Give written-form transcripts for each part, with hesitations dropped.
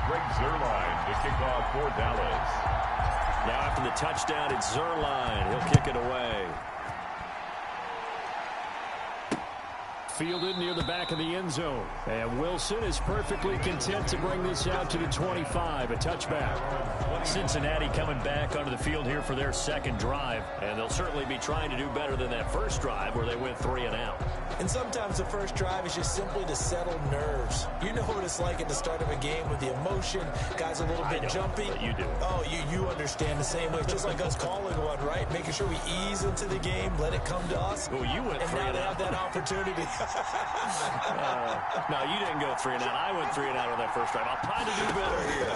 The kickoff for Dallas. Now after the touchdown, it's Zerline. He'll kick it away. Fielded near the back of the end zone. And Wilson is perfectly content to bring this out to the 25, a touchback. Cincinnati coming back onto the field here for their second drive. And they'll certainly be trying to do better than that first drive where they went 3 and out. And sometimes the first drive is just simply to settle nerves. You know what it's like at the start of a game with the emotion. Guys a little bit jumpy. You do. Oh, you understand the same way. Just like us calling one, right? Making sure we ease into the game, let it come to us. Well, you went 3 and out. And now they have that opportunity. No, you didn't go 3 and out. I went 3 and out on that first drive. I'll try to do better here.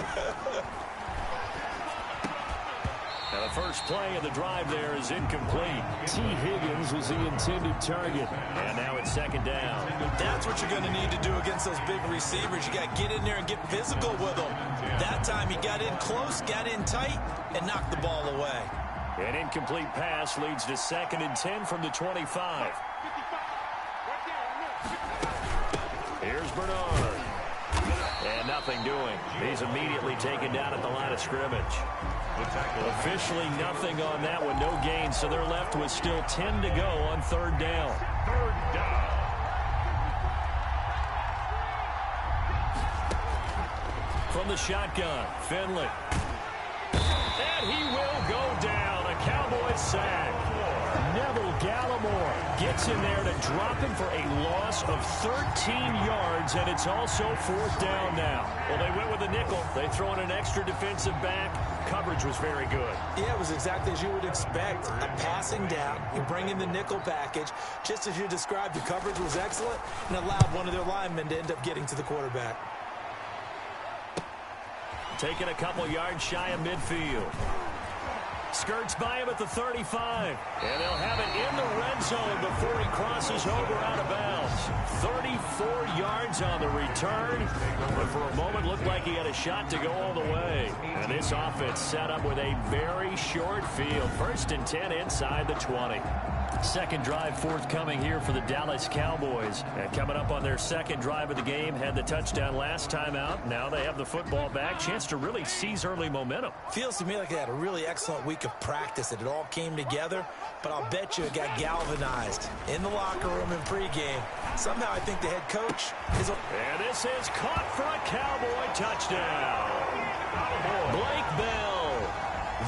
Now the first play of the drive there is incomplete. T. Higgins was the intended target. And now it's second down. That's what you're going to need to do against those big receivers. You got to get in there and get physical with them. That time he got in close, got in tight, and knocked the ball away. An incomplete pass leads to 2nd and 10 from the 25. Here's Bernard. And nothing doing. He's immediately taken down at the line of scrimmage. Officially nothing on that one. No gain, so they're left with still 10 to go on 3rd down. From the shotgun, Finley. And he will go down. A Cowboys sack. Neville Gallimore gets in there to drop him for a loss of 13 yards, and it's also 4th down now. Well, they went with a nickel. They throw in an extra defensive back. Coverage was very good. Yeah, it was exactly as you would expect. A passing down. You bring in the nickel package. Just as you described, the coverage was excellent and allowed one of their linemen to end up getting to the quarterback. Taking a couple yards shy of midfield. Skirts by him at the 35. And they'll have it in the red zone before he crosses over out of bounds. 34 yards on the return. But for a moment, looked like he had a shot to go all the way. And this offense set up with a very short field. 1st and 10 inside the 20. Second drive forthcoming here for the Dallas Cowboys. And coming up on their second drive of the game, had the touchdown last time out. Now they have the football back. Chance to really seize early momentum. Feels to me like they had a really excellent week of practice. It all came together, but I'll bet you it got galvanized in the locker room in pregame. Somehow I think the head coach is... And this is caught for a Cowboy touchdown. Blake Bell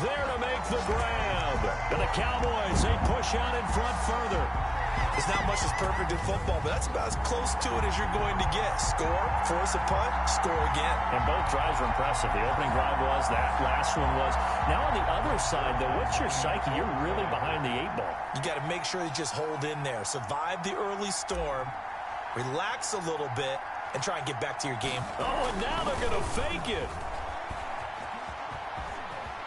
there to make the grab. And the Cowboys, they push out in front further. There's not much that's perfect in football, but that's about as close to it as you're going to get. Score, force a punt, score again. And both drives were impressive. The opening drive was, that last one was. Now on the other side, though, what's your psyche? You're really behind the 8-ball. You got to make sure you just hold in there. Survive the early storm, relax a little bit, and try and get back to your game. Oh, and now they're going to fake it.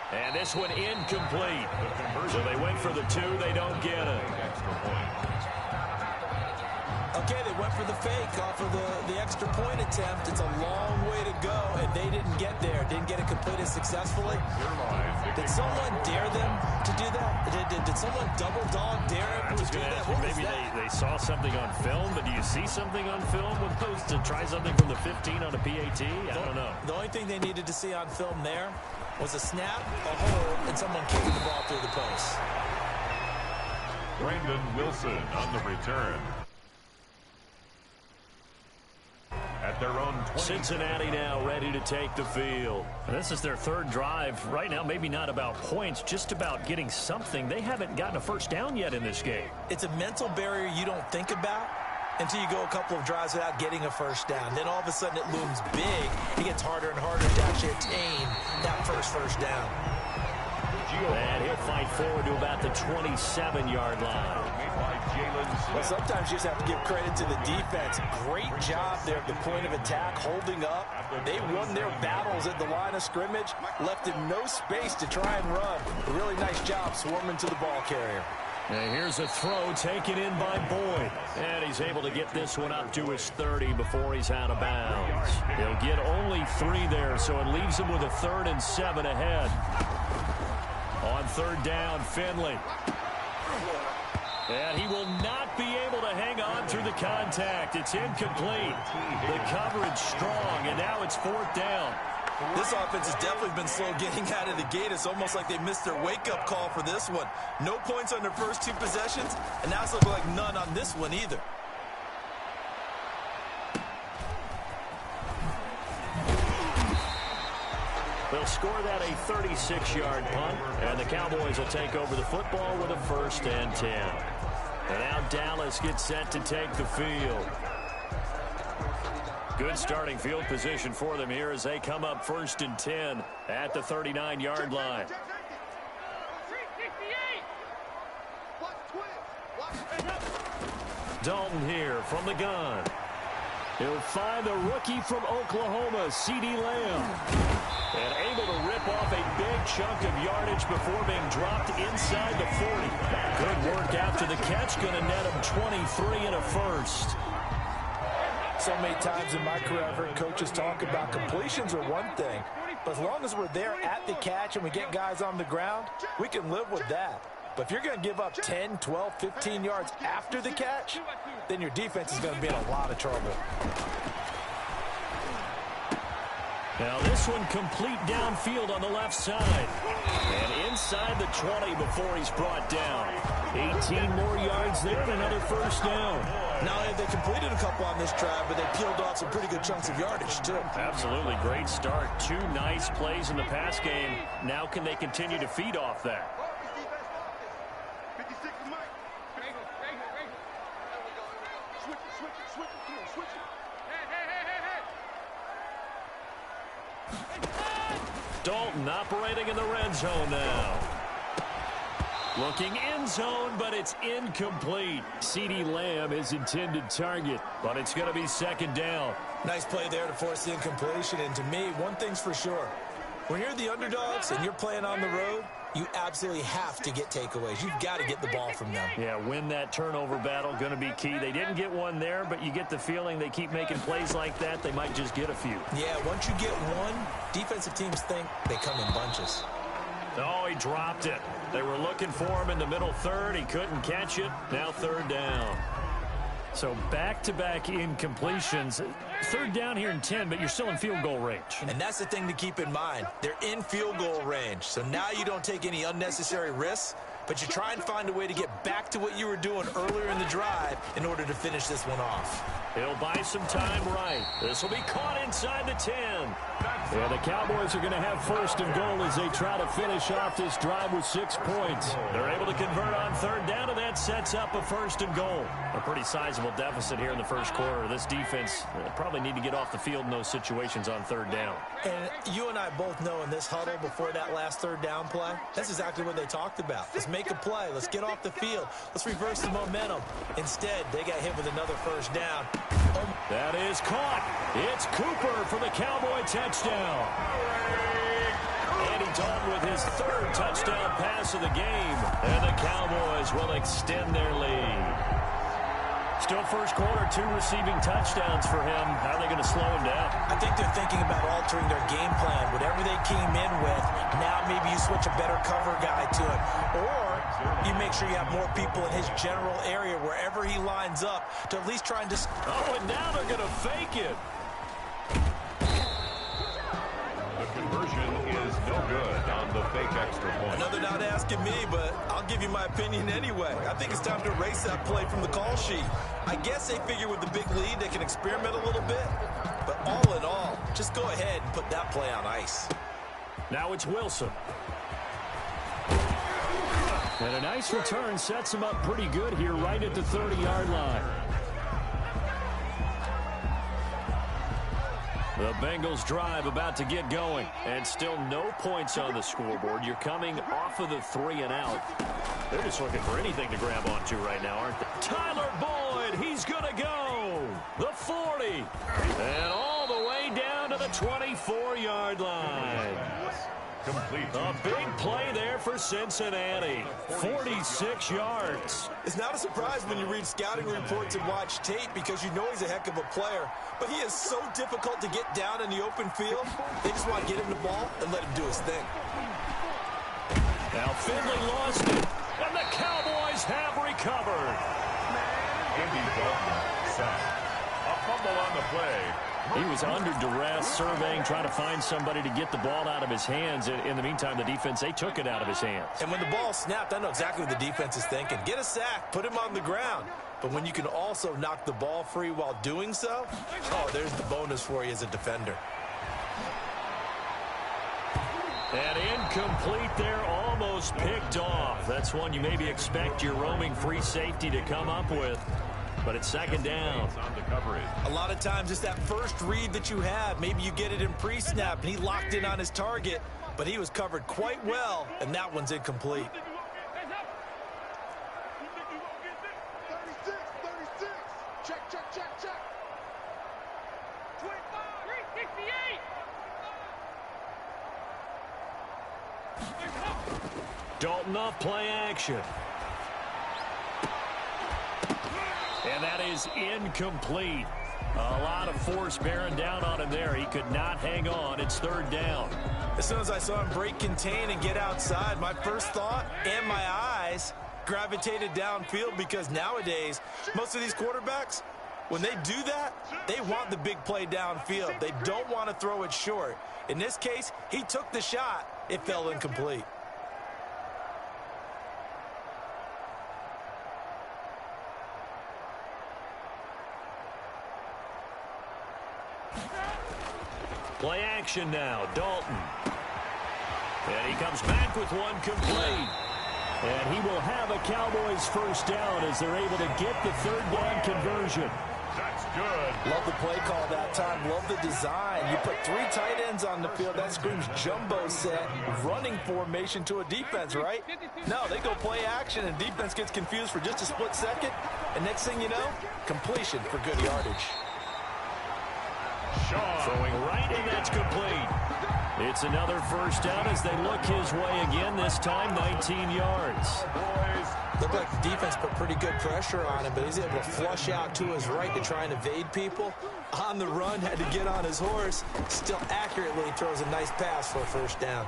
And this one incomplete. So they went for the 2. They don't get it. Okay, they went for the fake off of the extra point attempt. It's a long way to go, and they didn't get there. Didn't get it completed successfully. Did someone dare them to do that? Did someone double dog dare them to do that? Maybe they saw something on film, but do you see something on film with those to try something from the 15 on a PAT? I don't know. The only thing they needed to see on film there was a snap, a hole, and someone kicking the ball through the post. Brandon Wilson on the return. At their own 20. Cincinnati now ready to take the field. And this is their 3rd drive. Right now, maybe not about points, just about getting something. They haven't gotten a first down yet in this game. It's a mental barrier you don't think about until you go a couple of drives without getting a first down. Then all of a sudden it looms big. It gets harder and harder to actually attain that first down. And he'll fight forward to about the 27-yard line. Well, sometimes you just have to give credit to the defense. Great job there at the point of attack, holding up. They won their battles at the line of scrimmage, left him no space to try and run. A really nice job swarming to the ball carrier. And here's a throw taken in by Boyd. And he's able to get this one up to his 30 before he's out of bounds. He'll get only 3 there, so it leaves him with a 3rd and 7 ahead. On 3rd down, Finley. And he will not be able to hang on through the contact. It's incomplete. The coverage strong, and now it's 4th down. This offense has definitely been slow getting out of the gate. It's almost like they missed their wake-up call for this one. No points on their first 2 possessions, and now it's looking like none on this one either. They'll score that a 36-yard punt, and the Cowboys will take over the football with a 1st and 10. And now Dallas gets set to take the field. Good starting field position for them here as they come up 1st and 10 at the 39-yard line. Dalton here from the gun. He'll find the rookie from Oklahoma, C.D. Lamb. And able to rip off a big chunk of yardage before being dropped inside the 40. Good work after the catch. Going to net him 23 and a 1st. So many times in my career I've heard coaches talk about completions are one thing. But as long as we're there at the catch and we get guys on the ground, we can live with that. But if you're going to give up 10, 12, 15 yards after the catch, then your defense is going to be in a lot of trouble. Now this one complete downfield on the left side. And inside the 20 before he's brought down. 18 more yards there and another 1st down. Now they completed a couple on this drive, but they peeled off some pretty good chunks of yardage too. Absolutely great start. 2 nice plays in the pass game. Now can they continue to feed off that? Dalton operating in the red zone now. Looking end zone, but it's incomplete. C.D. Lamb is intended target, but it's going to be 2nd down. Nice play there to force the incompletion. And to me, one thing's for sure. When you're the underdogs and you're playing on the road, you absolutely have to get takeaways. You've got to get the ball from them. Yeah, win that turnover battle, going to be key. They didn't get one there, but you get the feeling they keep making plays like that, they might just get a few. Yeah, once you get one, defensive teams think they come in bunches. Oh, he dropped it. They were looking for him in the middle 3rd. He couldn't catch it. Now 3rd down. So back-to-back incompletions. 3rd down here in 10, but you're still in field goal range. And that's the thing to keep in mind. They're in field goal range. So now you don't take any unnecessary risks, but you try and find a way to get back to what you were doing earlier in the drive in order to finish this one off. He'll buy some time right. This will be caught inside the 10. Yeah, the Cowboys are going to have 1st and goal as they try to finish off this drive with 6 points. They're able to convert on 3rd down, and that sets up a 1st and goal. A pretty sizable deficit here in the 1st quarter. This defense probably need to get off the field in those situations on 3rd down. And you and I both know in this huddle before that last 3rd down play, that's exactly what they talked about. Let's make a play. Let's get off the field. Let's reverse the momentum. Instead, they got hit with another 1st down. That is caught. It's Cooper for the Cowboy touchdown. Andy Dalton with his 3rd touchdown pass of the game. And the Cowboys will extend their lead. Still 1st quarter, 2 receiving touchdowns for him. How are they going to slow him down? I think they're thinking about altering their game plan. Whatever they came in with, now maybe you switch a better cover guy to him. Or you make sure you have more people in his general area wherever he lines up to at least try and just... Oh, and now they're going to fake it. The conversion is no good on the fake extra point. Another not asking me, but I'll give you my opinion anyway. I think it's time to erase that play from the call sheet. I guess they figure with the big lead they can experiment a little bit. But all in all, just go ahead and put that play on ice. Now it's Wilson. And a nice return sets him up pretty good here right at the 30-yard line. The Bengals drive about to get going. And still no points on the scoreboard. You're coming off of the 3 and out. They're just looking for anything to grab onto right now, aren't they? Tyler Boyd, he's going to go. The 40. And all the way down to the 24-yard line. Complete. A big play there for Cincinnati. 46 yards. It's not a surprise when you read scouting reports and watch tape because you know he's a heck of a player. But he is so difficult to get down in the open field. They just want to get him the ball and let him do his thing. Now Finley lost it, and the Cowboys have recovered. Andy Dalton set. A fumble on the play. He was under duress, surveying, trying to find somebody to get the ball out of his hands. In the meantime, the defense, they took it out of his hands. And when the ball snapped, I know exactly what the defense is thinking. Get a sack, put him on the ground. But when you can also knock the ball free while doing so, oh, there's the bonus for you as a defender. And incomplete there, almost picked off. That's one you maybe expect your roaming free safety to come up with. But it's second down. A lot of times it's that first read that you have. Maybe you get it in pre-snap, and he locked in on his target, but he was covered quite well, and that one's incomplete. 36. Check. 25, 368. Dalton off play action. And that is incomplete. A lot of force bearing down on him there. He could not hang on. It's third down. As soon as I saw him break contain and get outside, my first thought and my eyes gravitated downfield, because nowadays, most of these quarterbacks, when they do that, they want the big play downfield. They don't want to throw it short. In this case, he took the shot. It fell incomplete. Play action now, Dalton. And he comes back with one complete. And he will have a Cowboys first down as they're able to get the third down conversion. That's good. Love the play call that time. Love the design. You put 3 tight ends on the field. That screams jumbo set, running formation to a defense, right? No, they go play action, and defense gets confused for just a split second. And next thing you know, completion for good yardage. Throwing right, and that's complete. It's another first down as they look his way again, this time 19 yards. Looked like the defense put pretty good pressure on him, but he's able to flush out to his right to try and evade people. On the run, had to get on his horse. Still accurately throws a nice pass for a first down.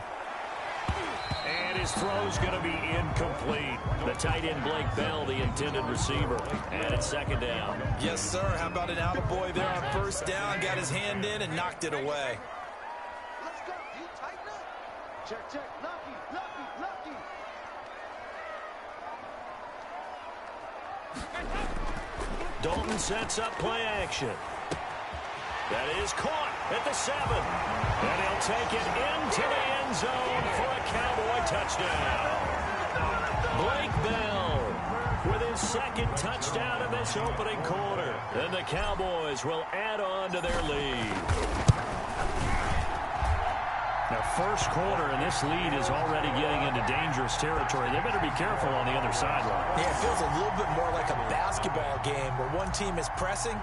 And his throw's going to be incomplete. The tight end, Blake Bell, the intended receiver. And it's second down. Yes, sir. How about an attaboy there on first down? Got his hand in and knocked it away. Let's go. You tighten up. Check. Lucky. Dalton sets up play action. That is caught at the 7. And he'll take it into the end zone for a Cowboy touchdown. Blake Bell with his second touchdown in this opening quarter. And the Cowboys will add on to their lead. Now, first quarter, and this lead is already getting into dangerous territory. They better be careful on the other sideline. Yeah, it feels a little bit more like a basketball game where one team is pressing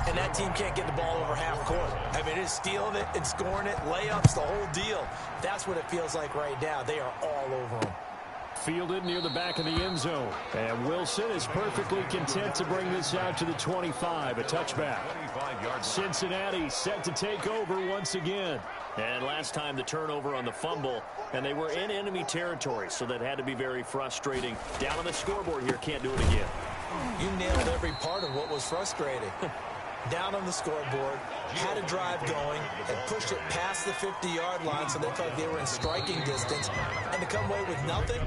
and that team can't get the ball over half court. I mean, it's stealing it and scoring it, layups, the whole deal. That's what it feels like right now. They are all over them. Fielded near the back of the end zone. And Wilson is perfectly content to bring this out to the 25, a touchback. Cincinnati set to take over once again. And last time the turnover on the fumble, and they were in enemy territory, so that had to be very frustrating. Down on the scoreboard here, can't do it again. You nailed every part of what was frustrating. Down on the scoreboard, had a drive going, and pushed it past the 50-yard line so they felt like they were in striking distance, and to come away with nothing,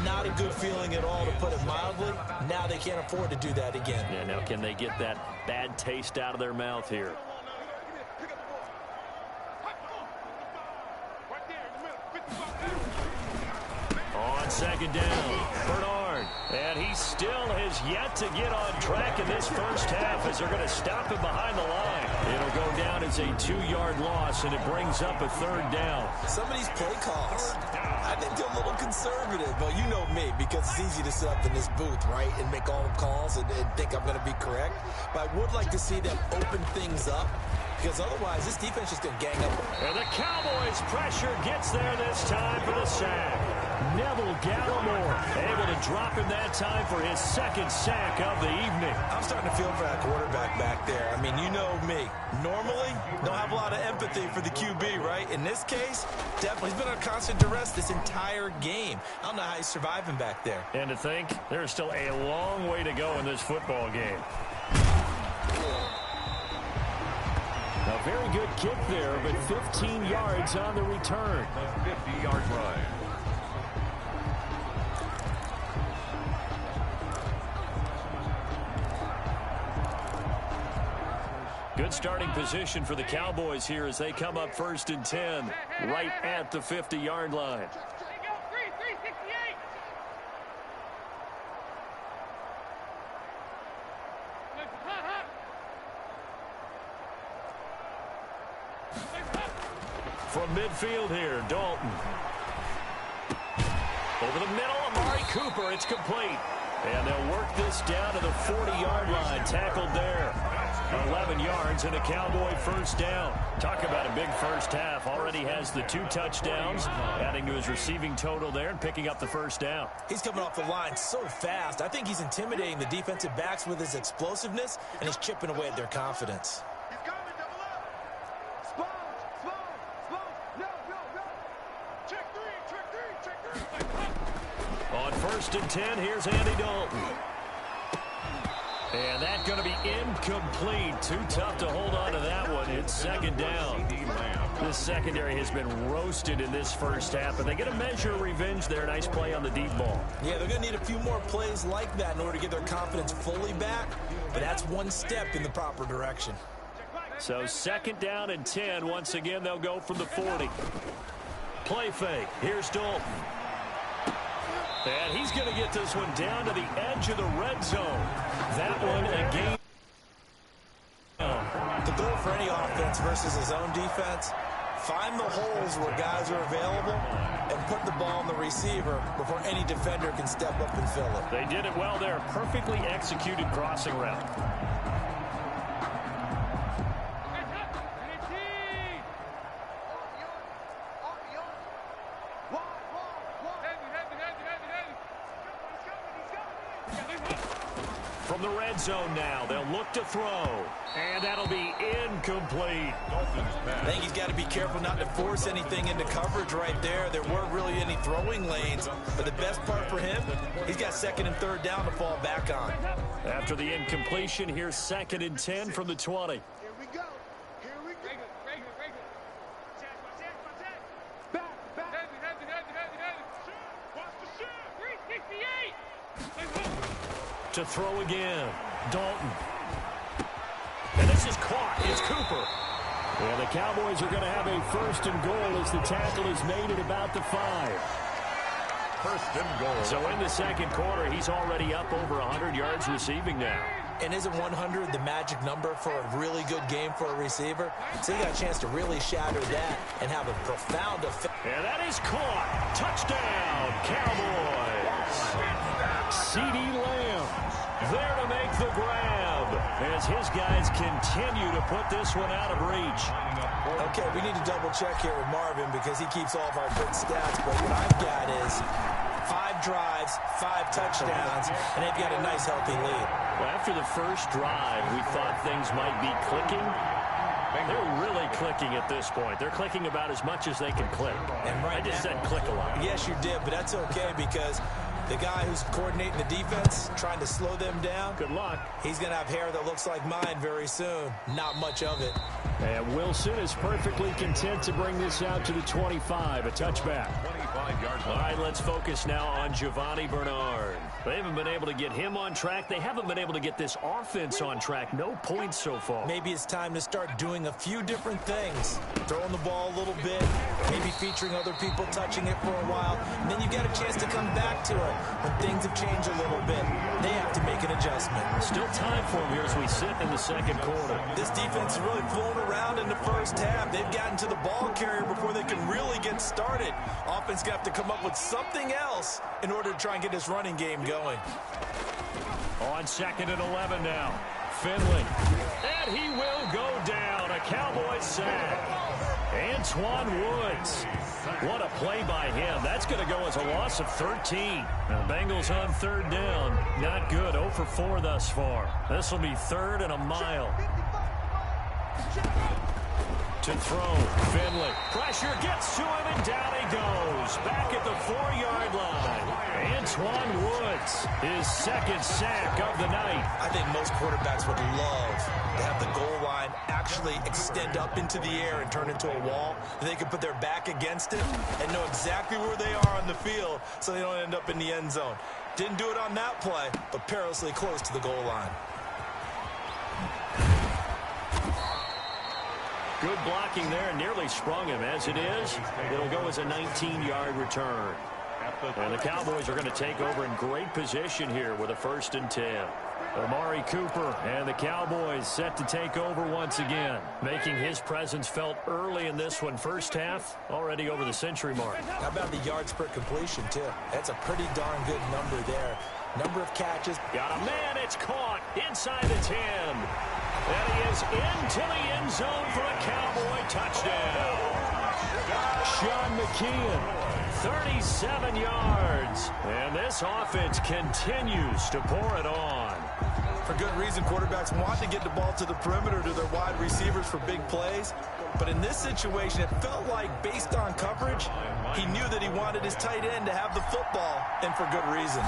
not a good feeling at all, to put it mildly. Now they can't afford to do that again. Yeah, now can they get that bad taste out of their mouth here? On second down, Bernard. And he still has yet to get on track in this first half as they're going to stop him behind the line. It'll go down as a 2-yard loss, and it brings up a third down. Some of these play calls, I think they're a little conservative. But you know me, because it's easy to sit up in this booth, right, and make all the calls and think I'm going to be correct. But I would like to see them open things up, because otherwise this defense is going to gang up. And the Cowboys' pressure gets there this time for the sack. Neville Gallimore able to drop him that time for his second sack of the evening. I'm starting to feel for that quarterback back there. I mean, you know me. Normally, don't have a lot of empathy for the QB, right? In this case, definitely he's been under constant duress this entire game. I don't know how he's surviving back there. And to think, there's still a long way to go in this football game. good kick there, but 15 yards on the return. The 50-yard line. Good starting position for the Cowboys here as they come up 1st and 10, right at the 50-yard line. From midfield here, Dalton. Over the middle, Amari Cooper. It's complete. And they'll work this down to the 40-yard line. Tackled there. 11 yards and a Cowboy first down. Talk about a big first half. Already has the 2 touchdowns, adding to his receiving total there and picking up the first down. He's coming off the line so fast. I think he's intimidating the defensive backs with his explosiveness, and he's chipping away at their confidence. On 1st and 10, here's Andy Dalton. And that's going to be incomplete. Too tough to hold on to that one. It's 2nd down. This secondary has been roasted in this first half, and they get a measure of revenge there. Nice play on the deep ball. Yeah, they're going to need a few more plays like that in order to get their confidence fully back, but that's one step in the proper direction. So 2nd down and 10. Once again, they'll go from the 40. Play fake. Here's Dalton. And he's going to get this one down to the edge of the red zone. That one a game. The goal for any offense versus his own defense, find the holes where guys are available and put the ball on the receiver before any defender can step up and fill it. They did it well there. Perfectly executed crossing route. From the red zone now, they'll look to throw. And that'll be incomplete. I think he's got to be careful not to force anything into coverage right there. There weren't really any throwing lanes. But the best part for him, he's got 2nd and 3rd down to fall back on. After the incompletion, here's 2nd and 10 from the 20. Here we go. Here we go. To throw again. Dalton. And this is caught. It's Cooper. And the Cowboys are going to have a 1st and goal as the tackle is made at about the 5. 1st and goal. So in the 2nd quarter, he's already up over 100 yards receiving now. And isn't 100 the magic number for a really good game for a receiver? So you got a chance to really shatter that and have a profound effect. And that is caught. Touchdown, Cowboys. C.D. Lamb there to make the grab as his guys continue to put this one out of reach. Okay, we need to double check here with Marvin because he keeps all of our good stats. But what I've got is 5 drives, 5 touchdowns, and they've got a nice, healthy lead. Well, after the first drive, we thought things might be clicking. They're really clicking at this point. They're clicking about as much as they can click. And right I just now, said click a lot. Yes, you did, but that's okay because the guy who's coordinating the defense, trying to slow them down, Good luck. he's going to have hair that looks like mine very soon. Not much of it. And Wilson is perfectly content to bring this out to the 25, a touchback. 25-yard All line. right, let's focus now on Giovanni Bernard. They haven't been able to get him on track. They haven't been able to get this offense on track. No points so far. Maybe it's time to start doing a few different things. Throwing the ball a little bit, maybe featuring other people touching it for a while, and then you get a chance to come back to it when things have changed a little bit. They have to make an adjustment. Still time for him here as we sit in the 2nd quarter. This defense is really flown around in the first half. They've gotten to the ball carrier before they can really get started. Offense going to have to come up with something else in order to try and get this running game going. On 2nd and 11 now. Finley. And he will go down. A Cowboys sack. Antoine Woods. What a play by him. That's going to go as a loss of 13. Now, Bengals on 3rd down. Not good. 0 for 4 thus far. This will be 3rd and a mile. To throw. Finley. Pressure gets to him, and down he goes. Back at the 4-yard line. Antoine Woods, his second sack of the night. I think most quarterbacks would love to have the goal line actually extend up into the air and turn into a wall. They can put their back against it and know exactly where they are on the field so they don't end up in the end zone. Didn't do it on that play, but perilously close to the goal line. Good blocking there, nearly sprung him. As it is, it'll go as a 19-yard return. And the Cowboys are going to take over in great position here with a 1st and 10. Amari Cooper and the Cowboys set to take over once again, making his presence felt early in this one. First half, already over the century mark. How about the yards per completion, too? That's a pretty darn good number there. Number of catches. Got a man, it's caught inside the 10. And he is into the end zone for a Cowboy touchdown. Sean McKeon, 37 yards. And this offense continues to pour it on. For good reason, quarterbacks want to get the ball to the perimeter to their wide receivers for big plays. But in this situation, it felt like, based on coverage, he knew that he wanted his tight end to have the football, and for good reason.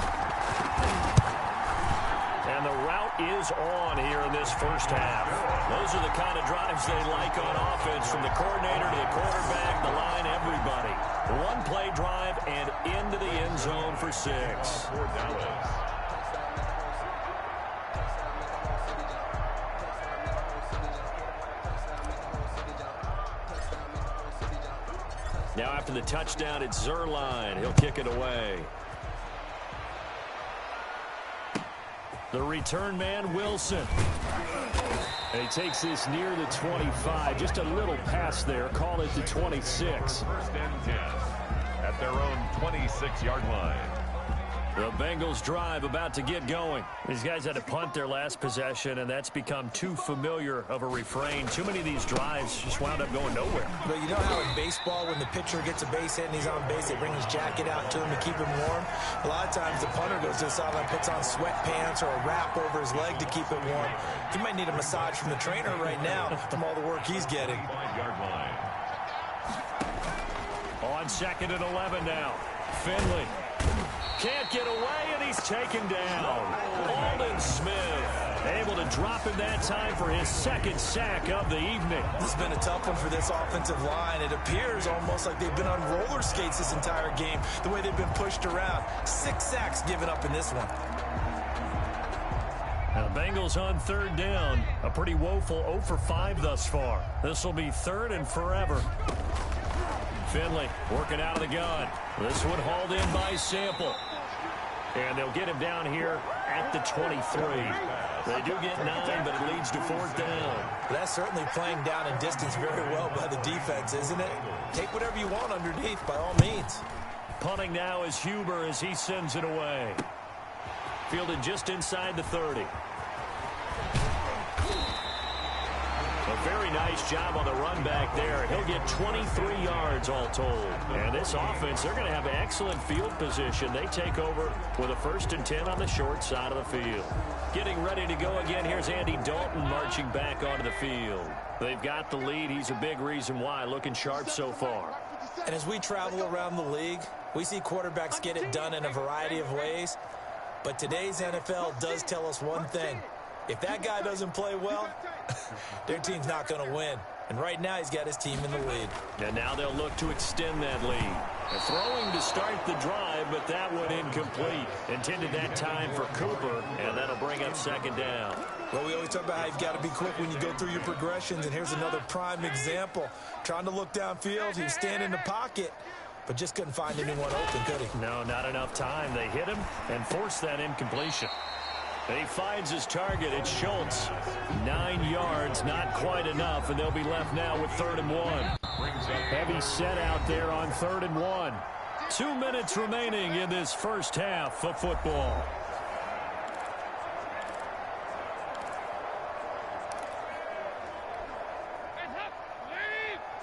And the route is on here in this first half. Those are the kind of drives they like on offense, from the coordinator to the quarterback, the line, everybody. One play drive and into the end zone for 6. Now after the touchdown, it's Zerline. He'll kick it away. The return man, Wilson. And he takes this near the 25. Just a little pass there. Call it the 26. 1st and 10 at their own 26-yard line. The Bengals drive about to get going. These guys had to punt their last possession, and that's become too familiar of a refrain. Too many of these drives just wound up going nowhere. But you know how in baseball, when the pitcher gets a base hit and he's on base, they bring his jacket out to him to keep him warm? A lot of times the punter goes to the sideline, puts on sweatpants or a wrap over his leg to keep it warm. He might need a massage from the trainer right now from all the work he's getting. 5-yard line. On 2nd and 11 now. Finley can't get away, and he's taken down. Aldon Smith able to drop in that time for his 2nd sack of the evening. This has been a tough one for this offensive line. It appears almost like they've been on roller skates this entire game, the way they've been pushed around. 6 sacks given up in this one. Now the Bengals on 3rd down. A pretty woeful 0 for 5 thus far. This will be 3rd and forever. Finley working out of the gun. This one hauled in by Sample. And they'll get him down here at the 23. They do get 9, but it leads to 4th down. That's certainly playing down in distance very well by the defense, isn't it? Take whatever you want underneath, by all means. Punting now is Huber as he sends it away. Fielded just inside the 30. A very nice job on the run back there. He'll get 23 yards all told. And this offense, they're going to have excellent field position. They take over with a 1st and 10 on the short side of the field. Getting ready to go again. Here's Andy Dalton marching back onto the field. They've got the lead. He's a big reason why. Looking sharp so far. And as we travel around the league, we see quarterbacks get it done in a variety of ways. But today's NFL does tell us one thing. If that guy doesn't play well, their team's not going to win. And right now, he's got his team in the lead. And now they'll look to extend that lead. They're throwing to start the drive, but that one incomplete. Intended that time for Cooper, and that'll bring up 2nd down. Well, we always talk about how you've got to be quick when you go through your progressions, and here's another prime example. Trying to look downfield, he was standing in the pocket, but just couldn't find anyone open, could he? No, not enough time. They hit him and forced that incompletion. He finds his target. It's Schultz. 9 yards, not quite enough, and they'll be left now with 3rd and 1. Heavy set out there on 3rd and 1. 2 minutes remaining in this first half of football.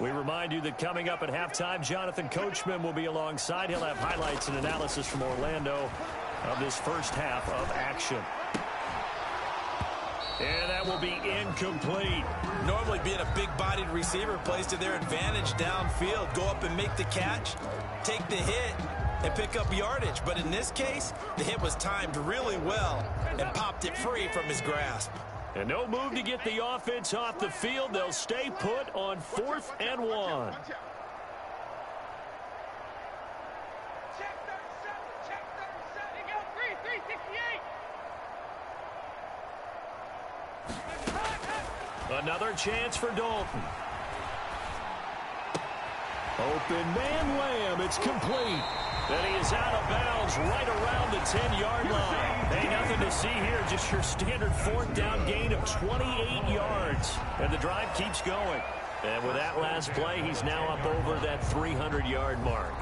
We remind you that coming up at halftime, Jonathan Coachman will be alongside. He'll have highlights and analysis from Orlando of this first half of action. And that will be incomplete. Normally being a big-bodied receiver plays to their advantage downfield. Go up and make the catch, take the hit, and pick up yardage. But in this case, the hit was timed really well and popped it free from his grasp. And no move to get the offense off the field. They'll stay put on 4th and 1. Another chance for Dalton. Open man Lamb. It's complete. And he is out of bounds right around the 10-yard line. Hey, nothing to see here. Just your standard 4th down gain of 28 yards. And the drive keeps going. And with that last play, he's now up over that 300-yard mark.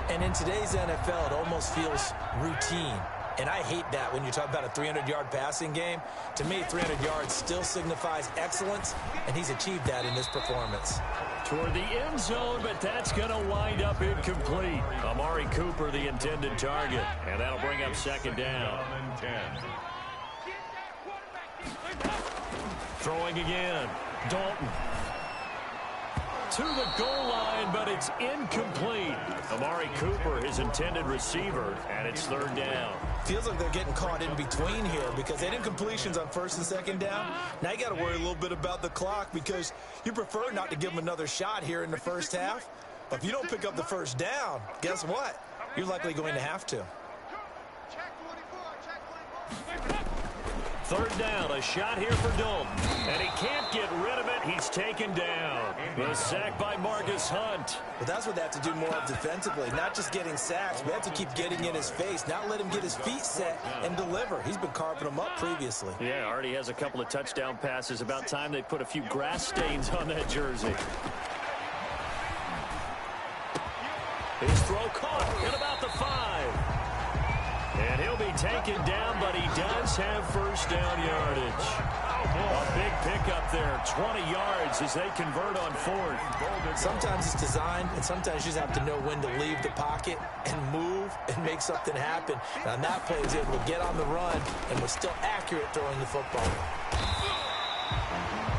And in today's NFL, it almost feels routine. And I hate that when you talk about a 300-yard passing game. To me, 300 yards still signifies excellence, and he's achieved that in this performance. Toward the end zone, but that's going to wind up incomplete. Amari Cooper, the intended target, and that'll bring up 2nd down. Throwing again. Dalton. To the goal line, but it's incomplete. Amari Cooper, his intended receiver, and it's 3rd down. Feels like they're getting caught in between here because they had incompletions on 1st and 2nd down. Now you got to worry a little bit about the clock because you prefer not to give them another shot here in the first half. But if you don't pick up the 1st down, guess what? You're likely going to have to. 3rd down, a shot here for Dalton. And he can't get rid of it. He's taken down. The sack by Marcus Hunt. But that's what they have to do more of defensively, not just getting sacks. We have to keep getting in his face, not let him get his feet set and deliver. He's been carving them up previously. Yeah, already has a couple of touchdown passes. About time they put a few grass stains on that jersey. His throw caught at about the 5. And he'll be taken down, but he does have 1st down yardage. A big pickup there, 20 yards as they convert on 4th. Sometimes it's designed, and sometimes you just have to know when to leave the pocket and move and make something happen. And on that play, he was able to get on the run and was still accurate throwing the football.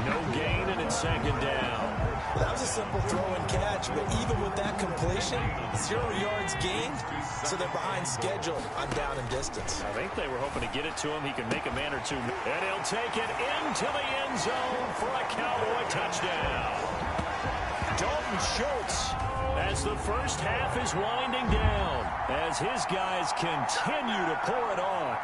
No gain, and it's 2nd down. Well, that was a simple throw and catch, but even with that completion, 0 yards gained, so they're behind schedule on down and distance. I think they were hoping to get it to him. He can make a man or two. And he'll take it into the end zone for a Cowboy touchdown. Dalton Schultz, as the first half is winding down, as his guys continue to pour it on.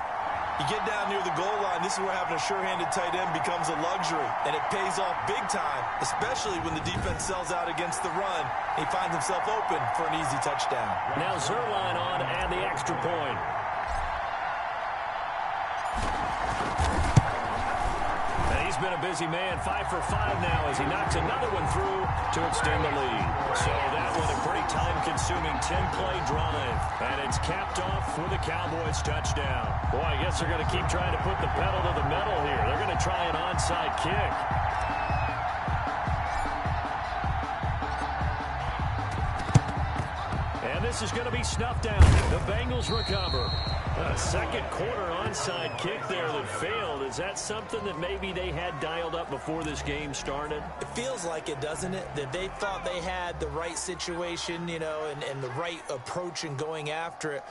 You get down near the goal line, this is where having a sure-handed tight end becomes a luxury, and it pays off big time, especially when the defense sells out against the run. He finds himself open for an easy touchdown. Now Zerline on and the extra point. And he's been a busy man, 5 for 5 now as he knocks another one through to extend the lead. So that was a pretty time-consuming 10-play drive. And it's capped off for the Cowboys touchdown. Boy, I guess they're going to keep trying to put the pedal to the metal here. They're going to try an onside kick. And this is going to be snuffed out. The Bengals recover. A 2nd quarter onside kick there that failed. Is that something that maybe they had dialed up before this game started? It feels like it, doesn't it? That they thought they had the right situation, you know, and the right approach in going after it.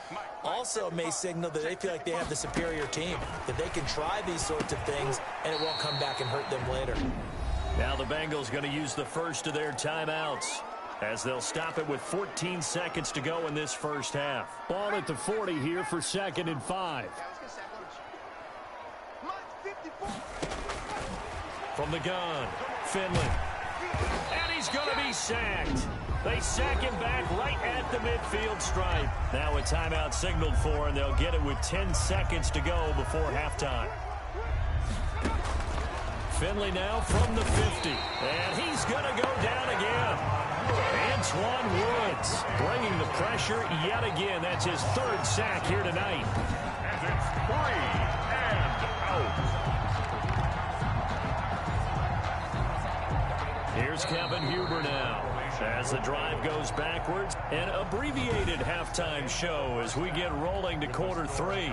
Also may signal that they feel like they have the superior team, that they can try these sorts of things and it won't come back and hurt them later. Now the Bengals going to use the first of their timeouts, as they'll stop it with 14 seconds to go in this first half. Ball at the 40 here for 2nd and 5. From the gun, Finley. And he's going to be sacked. They sack him back right at the midfield stripe. Now a timeout signaled for, and they'll get it with 10 seconds to go before halftime. Finley now from the 50. And he's going to go down again. Antoine Woods bringing the pressure yet again. That's his 3rd sack here tonight. And it's 3 and out. Here's Kevin Huber now. As the drive goes backwards, an abbreviated halftime show as we get rolling to quarter 3.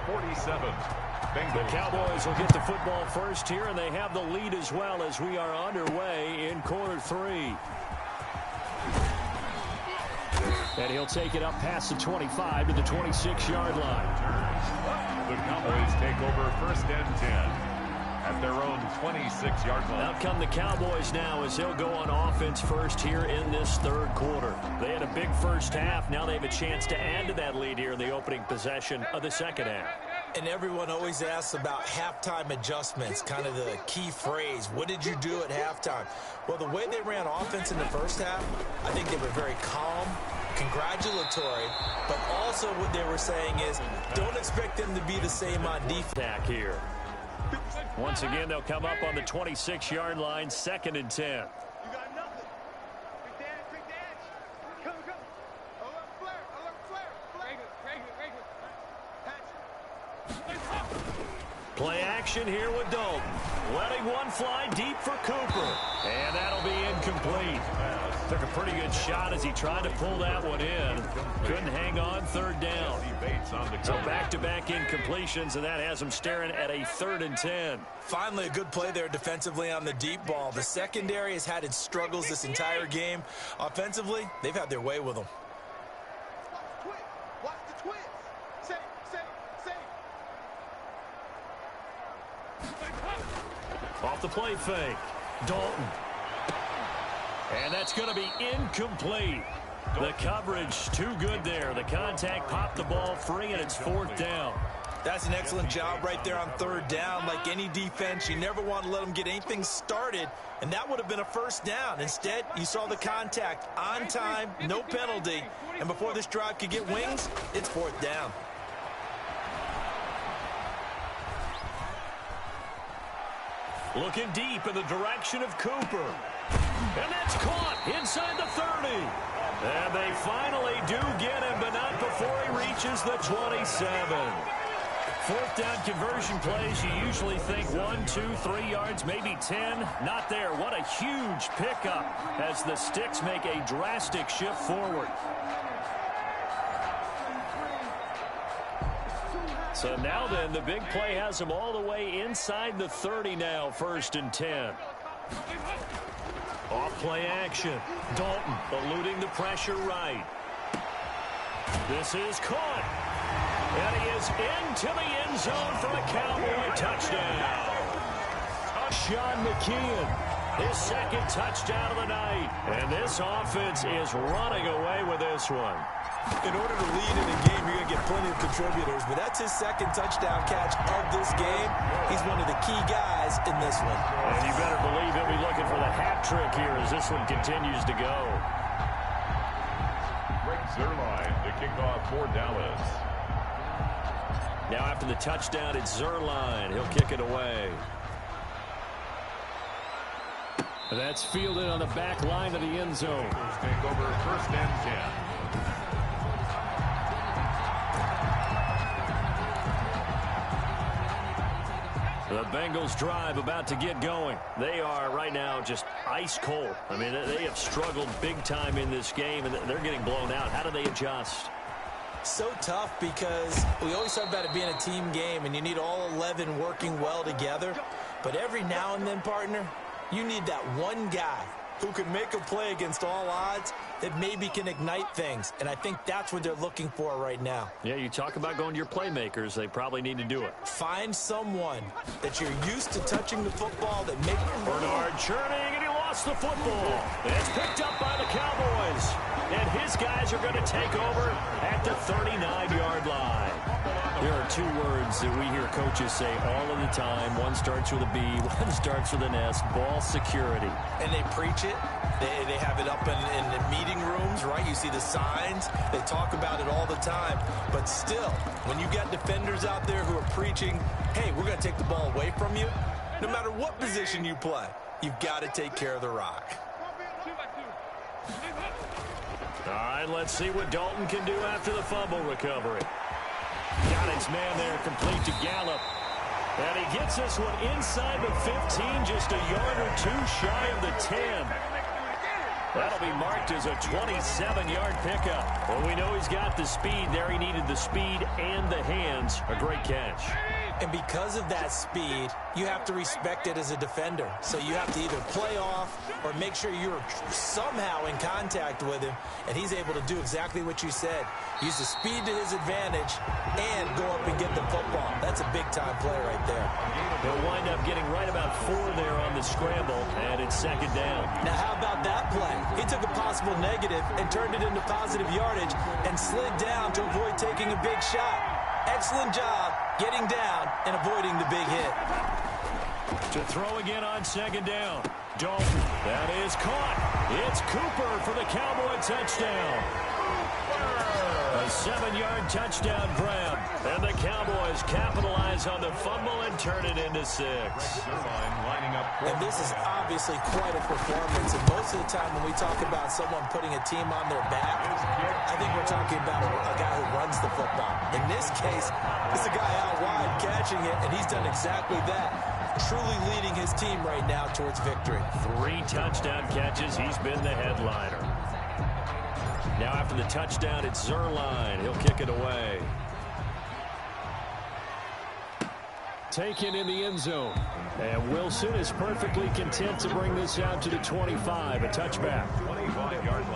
47. The Cowboys will get the football first here, and they have the lead as well as we are underway in quarter 3. And he'll take it up past the 25 to the 26-yard line. The Cowboys take over 1st and 10 at their own 26-yard line. Out come the Cowboys now as they'll go on offense first here in this third quarter. They had a big first half. Now they have a chance to add to that lead here in the opening possession of the second half. And everyone always asks about halftime adjustments, kind of the key phrase. What did you do at halftime? Well, the way they ran offense in the first half, I think they were very calm, congratulatory, but also what they were saying is don't expect them to be the same on defense. Back here. Once again, they'll come up on the 26-yard line, 2nd and 10. You got nothing. Big dash. Come. Alert flare. Play action here with Dalton. Letting one fly deep for Cooper. And that'll be incomplete. Took a pretty good shot as he tried to pull that one in. Couldn't hang on 3rd down. So back-to-back incompletions, and that has him staring at a 3rd and 10. Finally, a good play there defensively on the deep ball. The secondary has had its struggles this entire game. Offensively, they've had their way with them. Watch the twist. Safe. Off the play fake. Dalton. And that's going to be incomplete. The coverage too good there. The contact popped the ball free, and it's 4th down. That's an excellent job right there on 3rd down. Like any defense, you never want to let them get anything started, and that would have been a 1st down. Instead, you saw the contact on time, no penalty, and before this drive could get wings, it's 4th down. Looking deep in the direction of Cooper. And that's caught inside the 30. And they finally do get him, but not before he reaches the 27. 4th down conversion plays, you usually think 1, 2, 3 yards, maybe 10. Not there. What a huge pickup as the Sticks make a drastic shift forward. So now then, the big play has them all the way inside the 30 now, 1st and 10. Off play action. Dalton eluding the pressure right. This is caught. And he is into the end zone for a Cowboy touchdown. Sean McKeon, his 2nd touchdown of the night. And this offense is running away with this one. In order to lead in a game, you're going to get plenty of contributors, but that's his 2nd touchdown catch of this game. He's one of the key guys in this one. And you better believe he'll be looking for the hat trick here as this one continues to go. Zerline to kick off for Dallas. Now after the touchdown, it's Zerline. He'll kick it away. That's fielded on the back line of the end zone. Take over 1st and 10. The Bengals drive about to get going. They are right now just ice cold. I mean, they have struggled big time in this game, and they're getting blown out. How do they adjust? So tough because we always talk about it being a team game, and you need all 11 working well together. But every now and then, partner, you need that one guy who can make a play against all odds that maybe can ignite things. And I think that's what they're looking for right now. Yeah, you talk about going to your playmakers. They probably need to do it. Find someone that you're used to touching the football that make Bernard churning, and he lost the football. It's picked up by the Cowboys. And his guys are going to take over at the 39-yard line. There are 2 words that we hear coaches say all of the time. One starts with a B, one starts with an S, ball security. And they preach it. They have it up in the meeting rooms, right? You see the signs. They talk about it all the time. But still, when you got defenders out there who are preaching, hey, we're going to take the ball away from you, no matter what position you play, you've got to take care of the rock. All right, let's see what Dalton can do after the fumble recovery. Got his man there, complete to Gallup. And he gets this one inside the 15, just a yard or 2 shy of the 10. That'll be marked as a 27-yard pickup. Well, we know he's got the speed there. He needed the speed and the hands. A great catch. And because of that speed, you have to respect it as a defender. So you have to either play off or make sure you're somehow in contact with him, and he's able to do exactly what you said. Use the speed to his advantage and go up and get the football. That's a big-time play right there. They'll wind up getting right about 4 there on the scramble, and it's second down. Now, how about that play? He took a possible negative and turned it into positive yardage and slid down to avoid taking a big shot. Excellent job getting down and avoiding the big hit. To throw again on second down. Dalton, that is caught. It's Cooper for the Cowboy touchdown. A 7-yard touchdown grab. And the Cowboys capitalize on the fumble and turn it into 6. And this is obviously quite a performance. And most of the time when we talk about someone putting a team on their back, I think we're talking about a guy who runs the football. In this case, it's a guy out wide catching it, and he's done exactly that. Truly leading his team right now towards victory. 3 touchdown catches. He's been the headliner. Now after the touchdown, it's Zerline. He'll kick it away. Taken in the end zone. And Wilson is perfectly content to bring this out to the 25. A touchback.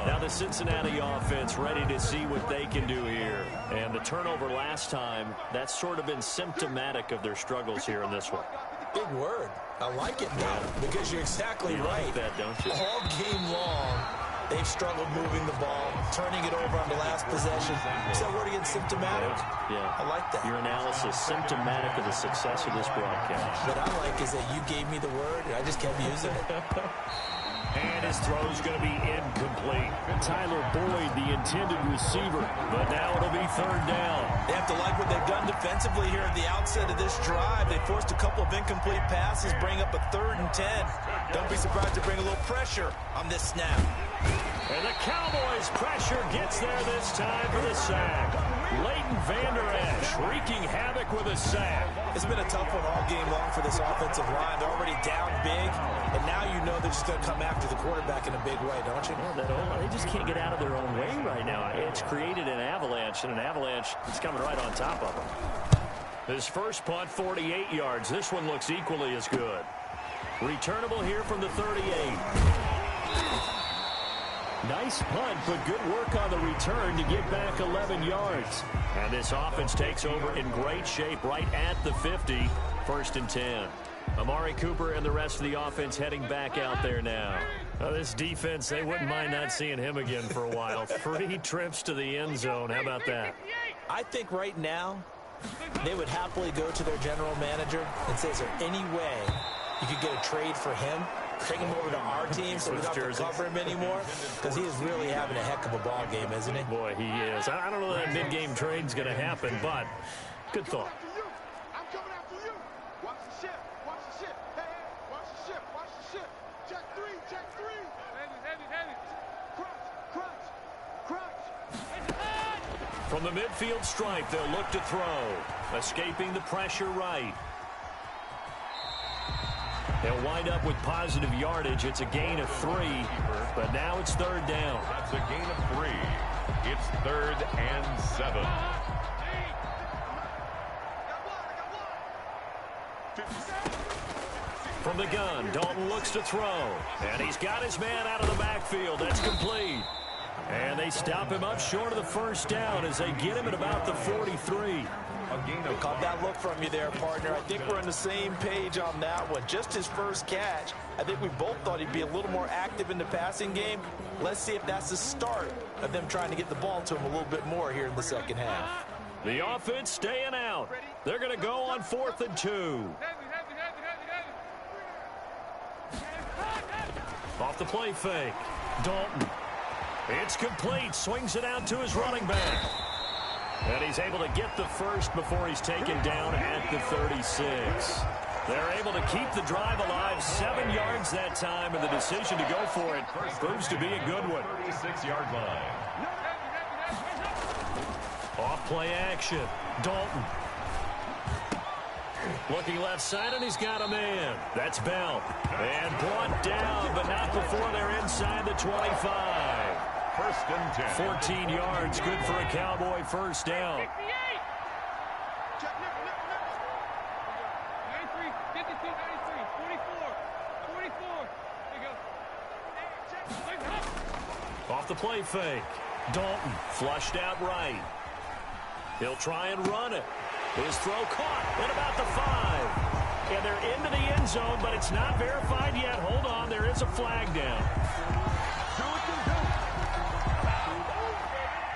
Now the Cincinnati offense ready to see what they can do here. And the turnover last time, that's sort of been symptomatic of their struggles here in this one. Big word. I like it now because you're exactly right. Like that, don't you? All game long, they've struggled moving the ball, turning it over on the last possession. Is that word again, symptomatic? Yeah. I like that. Your analysis, symptomatic of the success of this broadcast. What I like is that you gave me the word, and I just kept using it. And his throw's going to be incomplete. Tyler Boyd, the intended receiver, but now it'll be third down. They have to like what they've done defensively here at the outset of this drive. They forced a couple of incomplete passes, bring up a 3rd and 10. Don't be surprised to bring a little pressure on this snap. And the Cowboys' pressure gets there this time for the sack. Leighton Vander Esch wreaking havoc with a sack. It's been a tough one all game long for this offensive line. They're already down big, and now you know they're just going to come after the quarterback in a big way, don't you? Well, they just can't get out of their own way right now. It's created an avalanche, and an avalanche is coming right on top of them. His first punt, 48 yards. This one looks equally as good. Returnable here from the 38. Nice punt, but good work on the return to get back 11 yards. And this offense takes over in great shape right at the 50. 1st and 10. Amari Cooper and the rest of the offense heading back out there now. This defense, they wouldn't mind not seeing him again for a while. 3 trips to the end zone. How about that? I think right now they would happily go to their general manager and say, is there any way you could get a trade for him? Take him over to our team so we don't have to cover him anymore, because he is really having a heck of a ball game, isn't he? Boy, he is. I don't know that mid-game trade's going to happen, but good thought. I'm coming after you. Watch the ship. Watch the ship. Hey, watch the ship. Watch the ship. Check 3. Check 3. Head it. Crunch. From the midfield stripe, they'll look to throw. Escaping the pressure right. They'll wind up with positive yardage. It's a gain of 3, but now it's 3rd down. That's a gain of 3. It's 3rd and 7. From the gun, Dalton looks to throw. And he's got his man out of the backfield. That's complete. And they stop him up short of the 1st down as they get him at about the 43. Caught that look from you there, partner. I think we're on the same page on that one. Just his first catch. I think we both thought he'd be a little more active in the passing game. Let's see if that's the start of them trying to get the ball to him a little bit more here in the second half. The offense staying out. They're going to go on 4th and 2. Off the play fake. Dalton. It's complete. Swings it out to his running back. And he's able to get the first before he's taken down at the 36. They're able to keep the drive alive. 7 yards that time, and the decision to go for it proves to be a good one. 36-yard line. Off play action. Dalton. Looking left side, and he's got a man. That's Bell. And brought down, but not before they're inside the 25. 1st and 10. 14 yards, good for a Cowboy 1st down. the play fake. Dalton flushed out right. He'll try and run it. His throw caught at about the 5. And they're into the end zone, but it's not verified yet. Hold on, there is a flag down.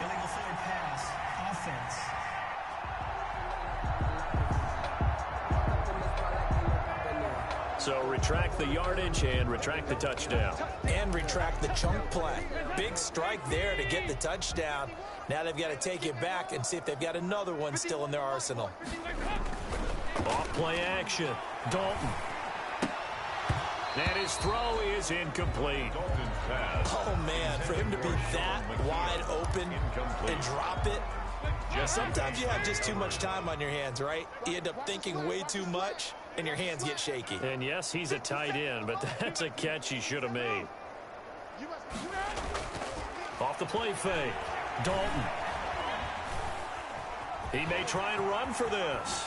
Illegal forward pass. Offense. So retract the yardage and retract the touchdown. And retract the chunk play. Big strike there to get the touchdown. Now they've got to take it back and see if they've got another one still in their arsenal. Off play action. Dalton. And his throw is incomplete. Oh, man, for him to be that wide open and drop it. Sometimes you have just too much time on your hands, right? You end up thinking way too much, and your hands get shaky. And yes, he's a tight end, but that's a catch he should have made. Off the play fake. Dalton. He may try and run for this.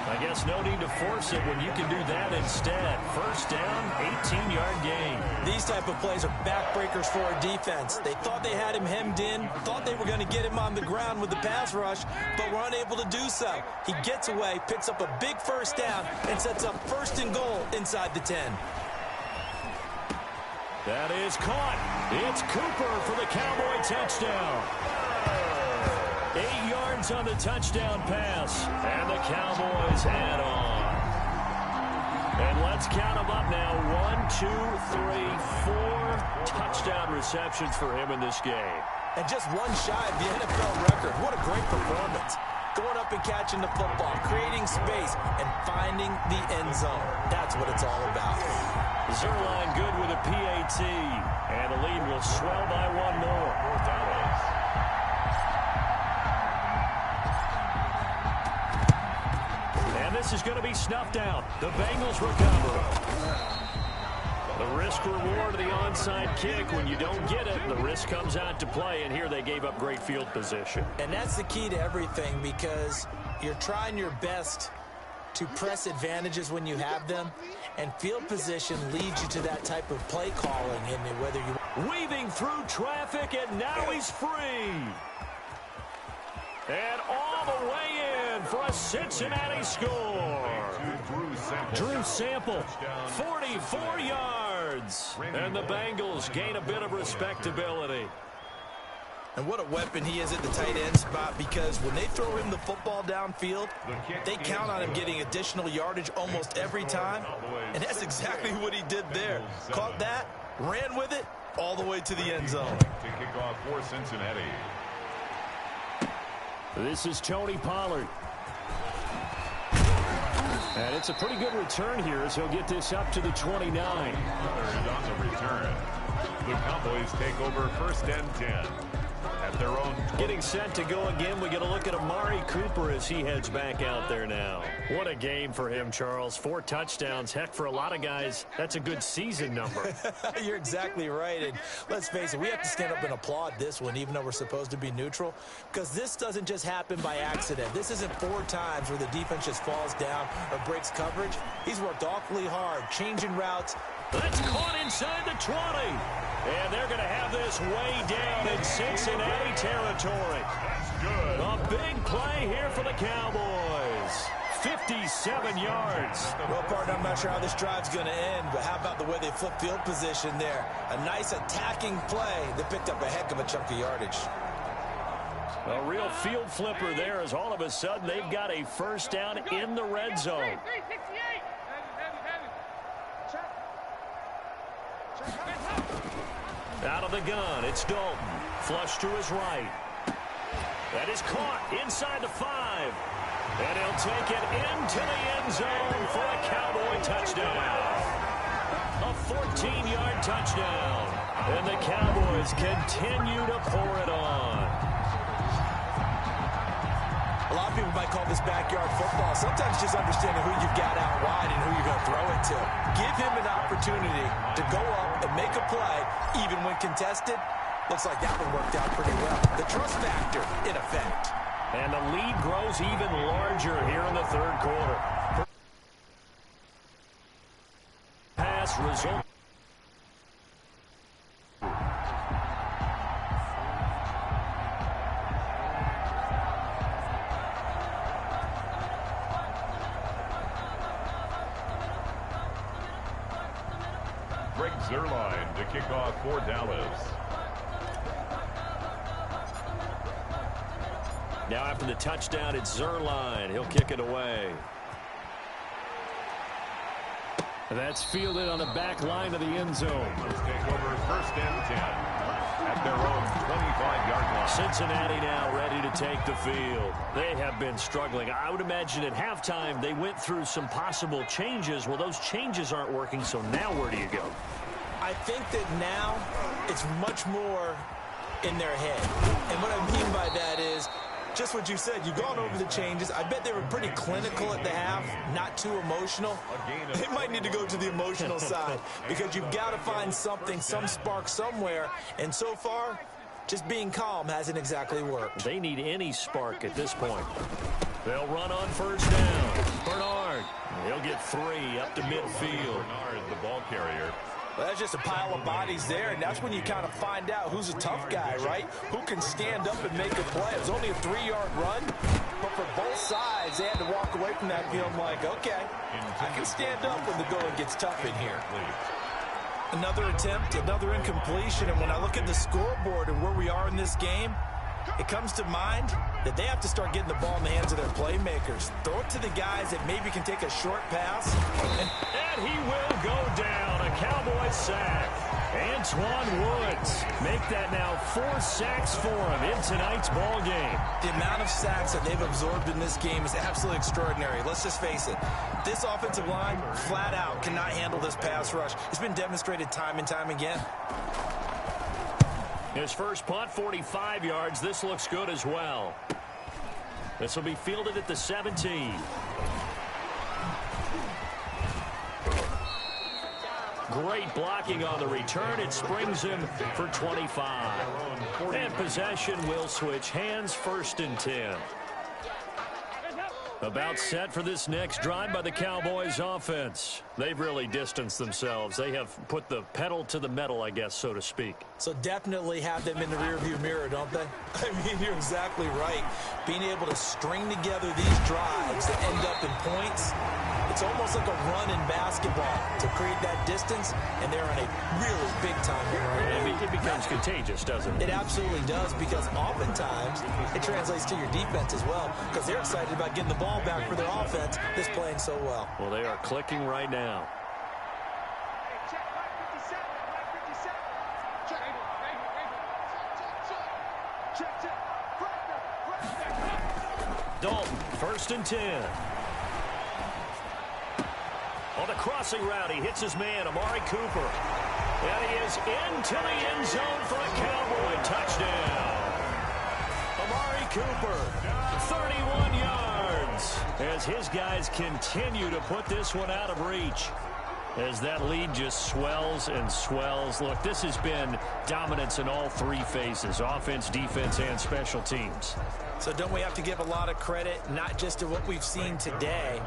I guess no need to force it when you can do that instead. First down, 18-yard gain. These type of plays are backbreakers for a defense. They thought they had him hemmed in, thought they were going to get him on the ground with the pass rush, but were unable to do so. He gets away, picks up a big first down, and sets up first and goal inside the 10. That is caught. It's Cooper for the Cowboy touchdown. 8 yards on the touchdown pass. And the Cowboys add on. And let's count them up now. 1, 2, 3, 4 touchdown receptions for him in this game. And just one shy of the NFL record. What a great performance. Going up and catching the football, creating space, and finding the end zone. That's what it's all about. Zerline good with a PAT. And the lead will swell by 1 more. And this is going to be snuffed out. The Bengals recover. The risk reward of the onside kick. When you don't get it, the risk comes out to play, and here they gave up great field position. And that's the key to everything, because you're trying your best to press advantages when you have them, and field position leads you to that type of play calling, and whether you... Weaving through traffic, and now he's free. And all the way in for a Cincinnati score. Drew Sample, 44 yards. And the Bengals gain a bit of respectability. And what a weapon he is at the tight end spot, because when they throw him the football downfield, they count on him getting additional yardage almost every time. And that's exactly what he did there. Caught that, ran with it, all the way to the end zone. To kick off for Cincinnati. This is Tony Pollard. And it's a pretty good return here as he'll get this up to the 29. Pollard is on the return. The Cowboys take over first and 10. At their own. Getting set to go again. We get a look at Amari Cooper as he heads back out there now. What a game for him, Charles. 4 touchdowns. Heck, for a lot of guys, that's a good season number. You're exactly right. And let's face it, we have to stand up and applaud this one, even though we're supposed to be neutral, because this doesn't just happen by accident. This isn't 4 times where the defense just falls down or breaks coverage. He's worked awfully hard, changing routes. That's caught inside the 20. And they're going to have this way down in Cincinnati territory. That's good. A big play here for the Cowboys. 57 yards. Well, partner, I'm not sure how this drive's going to end, but how about the way they flip field position there? A nice attacking play that picked up a heck of a chunk of yardage. A real field flipper there, as all of a sudden they've got a first down in the red zone. Out of the gun, it's Dalton. Flush to his right. That is caught inside the 5. And he'll take it into the end zone for a Cowboy touchdown. A 14-yard touchdown. And the Cowboys continue to pour it on. A lot of people might call this backyard football. Sometimes just understanding who you've got out wide and who you're going to throw it to. Give him an opportunity to go up and make a play, even when contested. Looks like that one worked out pretty well. The trust factor, in effect. And the lead grows even larger here in the third quarter. Pass result. Zerline to kick off for Dallas. Now after the touchdown, it's Zerline. He'll kick it away. That's fielded on the back line of the end zone. Let's take over 1st and 10 at their own 25-yard line. Cincinnati now ready to take the field. They have been struggling. I would imagine at halftime they went through some possible changes. Well, those changes aren't working, so now where do you go? I think that now it's much more in their head. And what I mean by that is just what you said. You've gone over the changes. I bet they were pretty clinical at the half, not too emotional. They might need to go to the emotional side because you've got to find something, some spark somewhere. And so far, just being calm hasn't exactly worked. They need any spark at this point. They'll run on 1st down. Bernard, he'll get 3 up to midfield. Bernard, the ball carrier. Well, that's just a pile of bodies there, and that's when you kind of find out who's a tough guy, right? Who can stand up and make a play. It was only a 3-yard run, but for both sides, they had to walk away from that feeling like, okay, I can stand up when the going gets tough in here. Another attempt, another incompletion, and when I look at the scoreboard and where we are in this game, it comes to mind that they have to start getting the ball in the hands of their playmakers. Throw it to the guys that maybe can take a short pass. And he will go down. A Cowboy sack. Antoine Woods make that now 4 sacks for him in tonight's ball game. The amount of sacks that they've absorbed in this game is absolutely extraordinary. Let's just face it. This offensive line, flat out, cannot handle this pass rush. It's been demonstrated time and time again. His first punt, 45 yards. This looks good as well. This will be fielded at the 17. Great blocking on the return. It springs him for 25. And possession will switch hands, 1st and 10. About set for this next drive by the Cowboys offense. They've really distanced themselves. They have put the pedal to the metal, I guess, so to speak. So definitely have them in the rearview mirror, don't they? I mean, you're exactly right. Being able to string together these drives that end up in points, it's almost like a run in basketball to create that distance, and they're on a really big-time run right now. It becomes contagious, doesn't it? It absolutely does, because oftentimes it translates to your defense as well, because they're excited about getting the ball back for their offense that's playing so well. Well, they are clicking right now. Dalton, 1st and 10. On the crossing route, he hits his man, Amari Cooper. And he is into the end zone for a Cowboy touchdown. Amari Cooper, 31 yards. As his guys continue to put this one out of reach. As that lead just swells and swells. Look, this has been dominance in all 3 phases. Offense, defense, and special teams. So don't we have to give a lot of credit, not just to what we've seen today,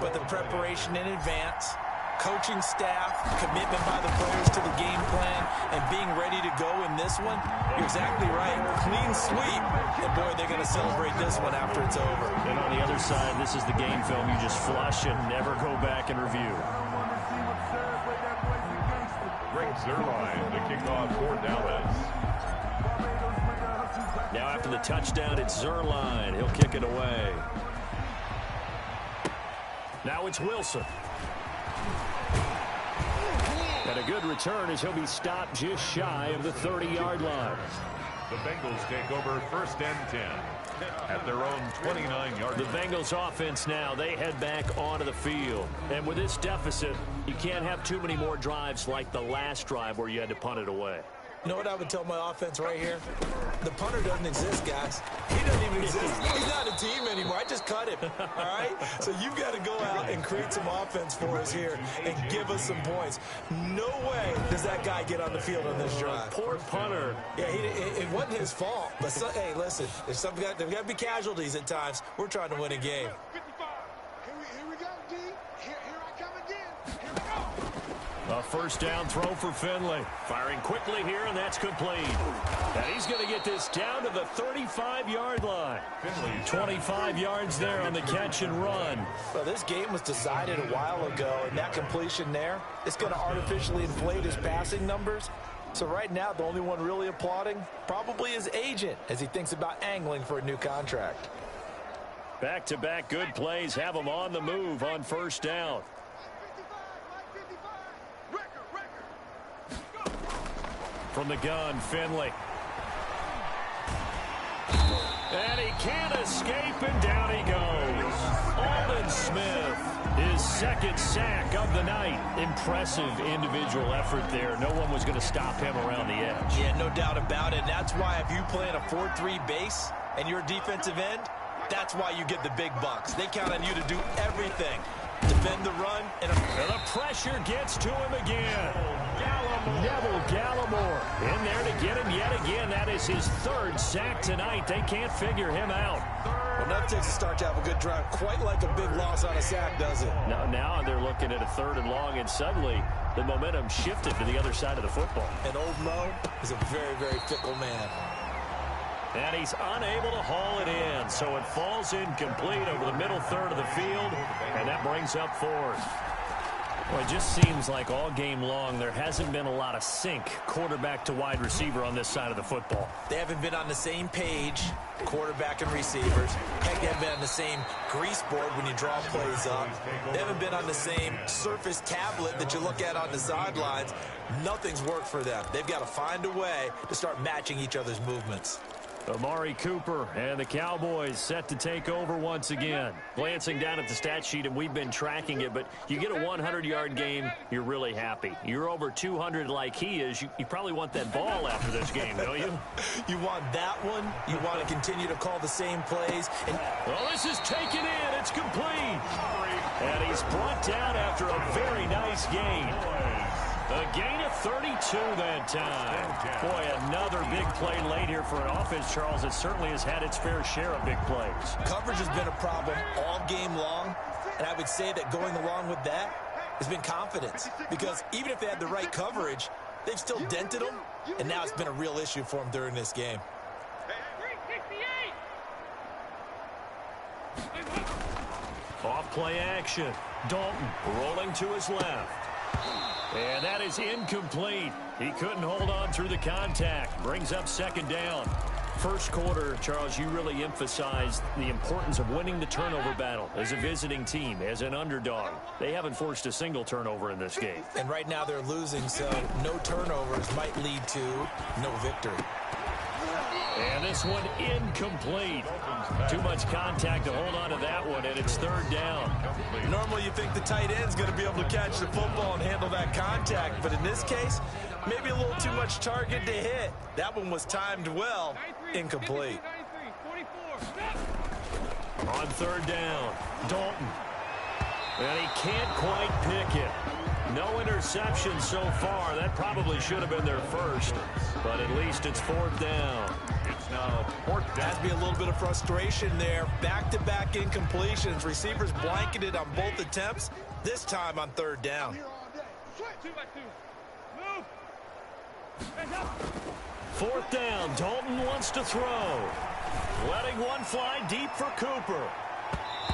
but the preparation in advance, coaching staff, commitment by the players to the game plan, and being ready to go in this one? You're exactly right. Clean sweep. And boy, they're going to celebrate this one after it's over. And on the other side, this is the game film you just flush and never go back and review. Great Zerline to kick off for Dallas. Now after the touchdown, it's Zerline. He'll kick it away. Now it's Wilson. And a good return as he'll be stopped just shy of the 30-yard line. The Bengals take over 1st and 10 at their own 29-yard line. The Bengals offense now, they head back onto the field. And with this deficit, you can't have too many more drives like the last drive where you had to punt it away. You know what I would tell my offense right here? The punter doesn't exist, guys. He doesn't even exist. He's not a team anymore. I just cut him, all right? So you've got to go out and create some offense for us here and give us some points. No way does that guy get on the field on this drive. Poor punter. Yeah, it wasn't his fault. But, hey, listen, there's got to be casualties at times. We're trying to win a game. 55. Here we go, D. Here I come again. Here we go. A first down throw for Finley. Firing quickly here, and that's complete. And he's going to get this down to the 35-yard line. 25 yards there on the catch and run. Well, this game was decided a while ago, and that completion there, it's going to artificially inflate his passing numbers. So right now, the only one really applauding probably his agent as he thinks about angling for a new contract. Back-to-back good plays have him on the move on first down. From the gun, Finley. And he can't escape, and down he goes. Aldon Smith, his second sack of the night. Impressive individual effort there. No one was going to stop him around the edge. Yeah, no doubt about it. That's why if you play in a 4-3 base and you're a defensive end, that's why you get the big bucks. They count on you to do everything. Defend the run. And the pressure gets to him again. Neville Gallimore in there to get him yet again. That is his third sack tonight. They can't figure him out. Well, that takes a start to have a good drive. Quite like a big loss on a sack, does it? Now they're looking at a 3rd and long, and suddenly the momentum shifted to the other side of the football. And old Mo is a very, very fickle man. And he's unable to haul it in, so it falls incomplete over the middle third of the field, and that brings up 4th. Well, it just seems like all game long there hasn't been a lot of sync quarterback to wide receiver on this side of the football. They haven't been on the same page, quarterback and receivers. Heck, they haven't been on the same grease board when you draw plays up. They haven't been on the same surface tablet that you look at on the sidelines. Nothing's worked for them. They've got to find a way to start matching each other's movements. Amari Cooper and the Cowboys set to take over once again. Glancing down at the stat sheet, and we've been tracking it, but you get a 100-yard game, you're really happy. You're over 200 like he is, you probably want that ball after this game, don't you? You want that one. You want to continue to call the same plays. And well, this is taken in. It's complete. And he's brought down after a very nice gain. A gain of 32 that time. Boy, another big play late here for an offense, Charles. It certainly has had its fair share of big plays. Coverage has been a problem all game long, and I would say that going along with that has been confidence. Because even if they had the right coverage, they've still dented them, and now it's been a real issue for them during this game. Off play action. Dalton rolling to his left. And that is incomplete. He couldn't hold on through the contact. Brings up 2nd down. First quarter, Charles, you really emphasized the importance of winning the turnover battle as a visiting team, as an underdog. They haven't forced a single turnover in this game. And right now they're losing, so no turnovers might lead to no victory. And this one incomplete. Too much contact to hold on to that one, and it's 3rd down. Normally you think the tight end's going to be able to catch the football and handle that contact, but in this case, maybe a little too much target to hit. That one was timed well. Incomplete. On 3rd down, Dalton. And he can't quite pick it. No interception so far. That probably should have been their first, but at least it's 4th down. It's now 4th down. Has to be a little bit of frustration there. Back-to-back incompletions. Receivers blanketed on both attempts, this time on 3rd down. 4th down. Dalton wants to throw. Letting one fly deep for Cooper.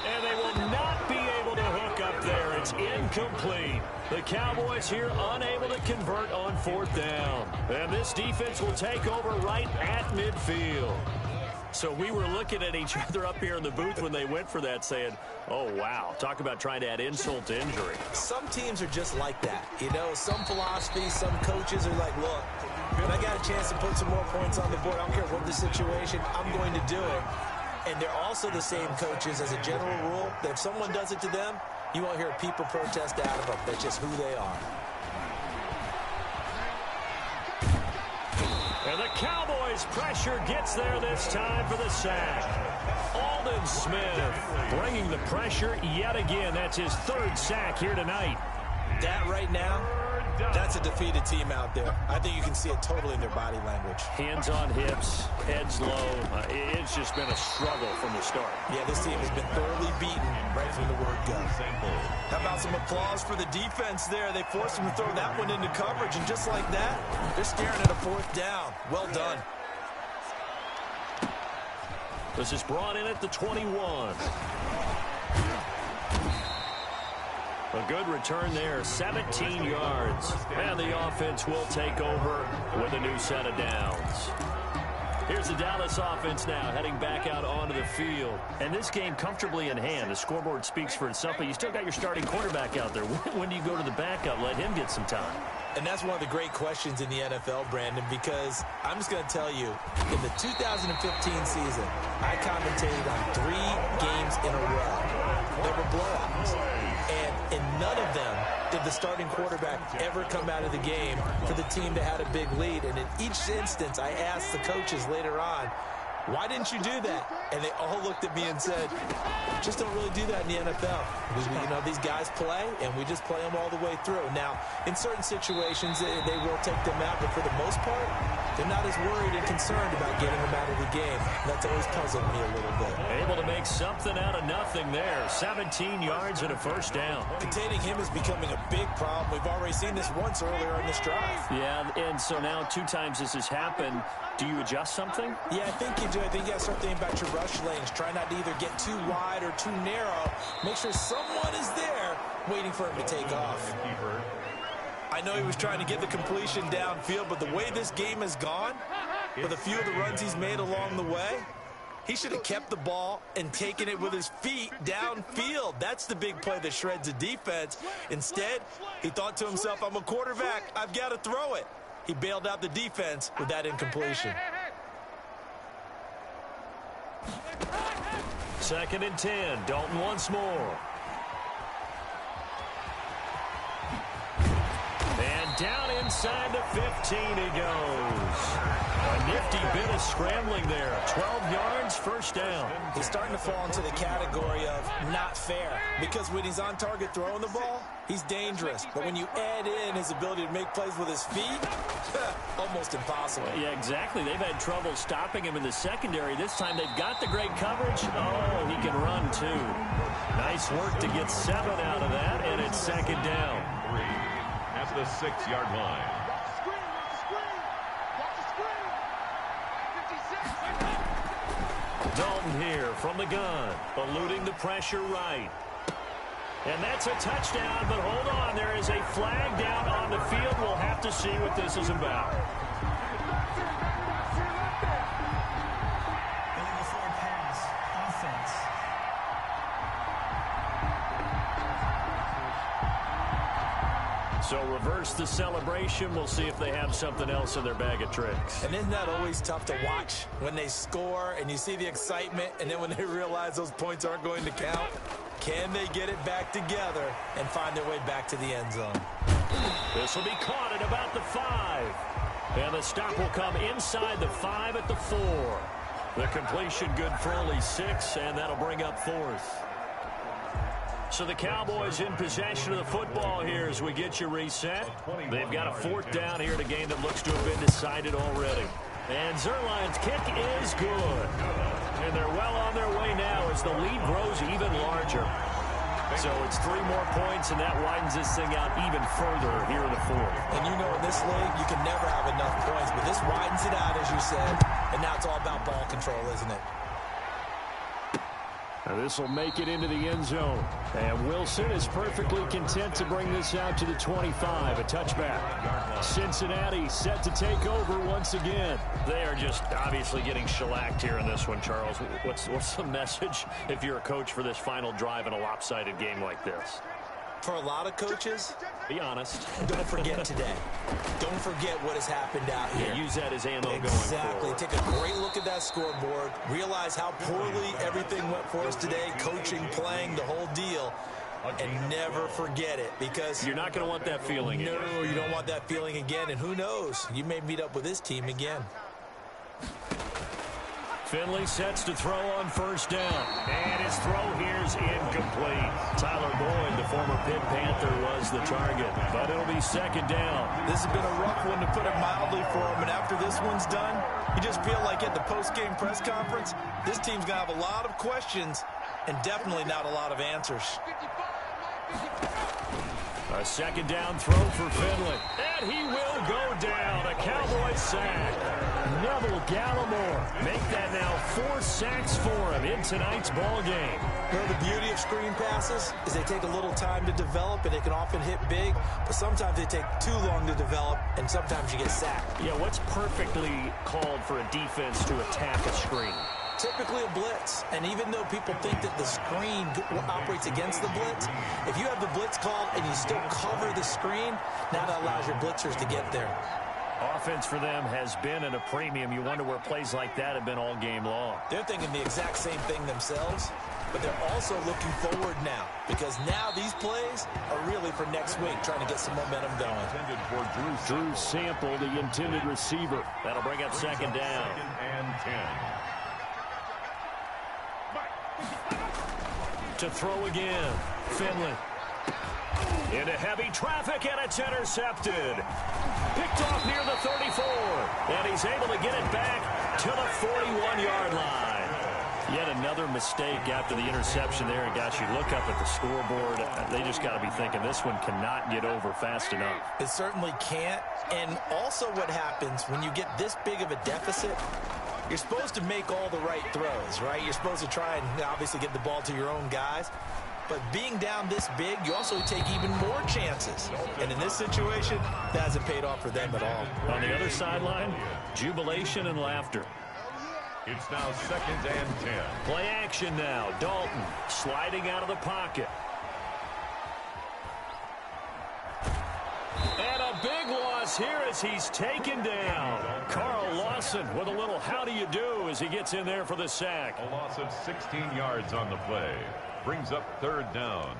And they will not be able to hook up there. It's incomplete. The Cowboys here unable to convert on 4th down. And this defense will take over right at midfield. So we were looking at each other up here in the booth when they went for that saying, oh, wow, talk about trying to add insult to injury. Some teams are just like that. You know, some philosophies, some coaches are like, look, when I got a chance to put some more points on the board, I don't care what the situation, I'm going to do it. And they're also the same coaches as a general rule that if someone does it to them, you won't hear a peep or protest out of them. That's just who they are. And the Cowboys' pressure gets there this time for the sack. Aldon Smith bringing the pressure yet again. That's his 3rd sack here tonight. That right now done. That's a defeated team out there. I think you can see it totally in their body language. Hands on hips, heads low. It's just been a struggle from the start. Yeah, this team has been thoroughly beaten right from the word go. How about some applause for the defense there? They forced them to throw that one into coverage, and just like that, they're staring at a fourth down. Well done. This is brought in at the 21. A good return there, 17 yards. And the offense will take over with a new set of downs. Here's the Dallas offense now, heading back out onto the field. And this game comfortably in hand. The scoreboard speaks for itself, but you still got your starting quarterback out there. When do you go to the backup? Let him get some time. And that's one of the great questions in the NFL, Brandon, because I'm just going to tell you, in the 2015 season, I commentated on 3 games in a row. There were blowouts. And in none of them did the starting quarterback ever come out of the game for the team that had a big lead. And in each instance, I asked the coaches later on, why didn't you do that? And they all looked at me and said, just don't really do that in the NFL. Because, these guys play, and we just play them all the way through. Now, in certain situations, they will take them out, but for the most part, they're not as worried and concerned about getting them out of the game. And that's always puzzled me a little bit. Able to make something out of nothing there. 17 yards and a first down. Containing him is becoming a big problem. We've already seen this once earlier in this drive. Yeah, and so now 2 times this has happened. Do you adjust something? Yeah, I think you do. I think you got to start thinking about your rush lanes. Try not to either get too wide or too narrow. Make sure someone is there waiting for him to take off. I know he was trying to get the completion downfield, but the way this game has gone, with a few of the runs he's made along the way, he should have kept the ball and taken it with his feet downfield. That's the big play that shreds the defense. Instead, he thought to himself, I'm a quarterback. I've got to throw it. He bailed out the defense with that incompletion. 2nd and 10. Dalton once more. And down inside the 15 he goes. A nifty bit of scrambling there. 12 yards, first down. He's starting to fall into the category of not fair, because when he's on target throwing the ball, he's dangerous. But when you add in his ability to make plays with his feet, almost impossible. Yeah, exactly. They've had trouble stopping him in the secondary. This time they've got the great coverage. Oh, he can run too. Nice work to get 7 out of that, and it's 2nd down. 3 at the 6-yard line. Dalton here from the gun, eluding the pressure right. And that's a touchdown, but hold on. There is a flag down on the field. We'll have to see what this is about. Going before pass. Offense. So reverse the celebration. We'll see if they have something else in their bag of tricks. And isn't that always tough to watch when they score and you see the excitement, and then when they realize those points aren't going to count? Can they get it back together and find their way back to the end zone? This will be caught at about the 5. And the stop will come inside the 5 at the 4. The completion good for only 6, and that'll bring up 4th. So the Cowboys in possession of the football here as we get you reset. They've got a 4th down here in a game that looks to have been decided already. And Zerline's kick is good. And they're well on their way now as the lead grows even larger. So it's 3 more points, and that widens this thing out even further here in the 4th. And you know, in this league, you can never have enough points, but this widens it out, as you said. And now it's all about ball control, isn't it? Now this will make it into the end zone. And Wilson is perfectly content to bring this out to the 25, a touchback. Cincinnati set to take over once again. They are just obviously getting shellacked here in this one, Charles. What's the message if you're a coach for this final drive in a lopsided game like this? For a lot of coaches, be honest. Don't forget today. Don't forget what has happened out here. Yeah, use that as ammo going forward. Exactly. Take a great look at that scoreboard. Realize how poorly everything went for us today. Coaching, playing, the whole deal. And never forget it, because you're not going to want that feeling again. No, you don't want that feeling again. And who knows? You may meet up with this team again. Finley sets to throw on first down. And his throw here's incomplete. Tyler Boyd, the former Pitt Panther, was the target. But it'll be second down. This has been a rough one, to put it mildly, for him. And after this one's done, you just feel like at the post-game press conference, this team's going to have a lot of questions and definitely not a lot of answers. A second down throw for Finley. And he will go down. A Cowboy sack. Neville Gallimore make that now 4 sacks for him in tonight's ball game. Well, the beauty of screen passes is they take a little time to develop, and they can often hit big, but sometimes they take too long to develop, and sometimes you get sacked. Yeah, what's perfectly called for a defense to attack a screen? Typically a blitz, and even though people think that the screen operates against the blitz, if you have the blitz called and you still cover the screen, now that allows your blitzers to get there. Offense for them has been at a premium. You wonder where plays like that have been all game long. They're thinking the exact same thing themselves, but they're also looking forward now, because now these plays are really for next week, trying to get some momentum going. Drew Sample, the intended receiver. That'll bring up second down. Second and 10. To throw again. Finley. Into heavy traffic, and it's intercepted. Picked off near the 34. And he's able to get it back to the 41-yard line. Yet another mistake after the interception there. And, gosh, you look up at the scoreboard. They just got to be thinking this one cannot get over fast enough. It certainly can't. And also what happens when you get this big of a deficit, you're supposed to make all the right throws, right? You're supposed to try and obviously get the ball to your own guys. But being down this big, you also take even more chances. And in this situation, that hasn't paid off for them at all. On the other sideline, jubilation and laughter. It's now second and 10. Play action now. Dalton sliding out of the pocket. And a big loss here as he's taken down. Carl Lawson with a little how do you do as he gets in there for the sack. A loss of 16 yards on the play. Brings up third down.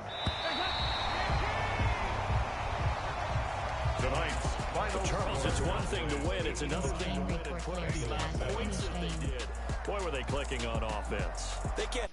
Tonight's final. Charles, it's one thing to win. It's another thing to win and put up the amount of points that they did. Boy, were they clicking on offense. They can't.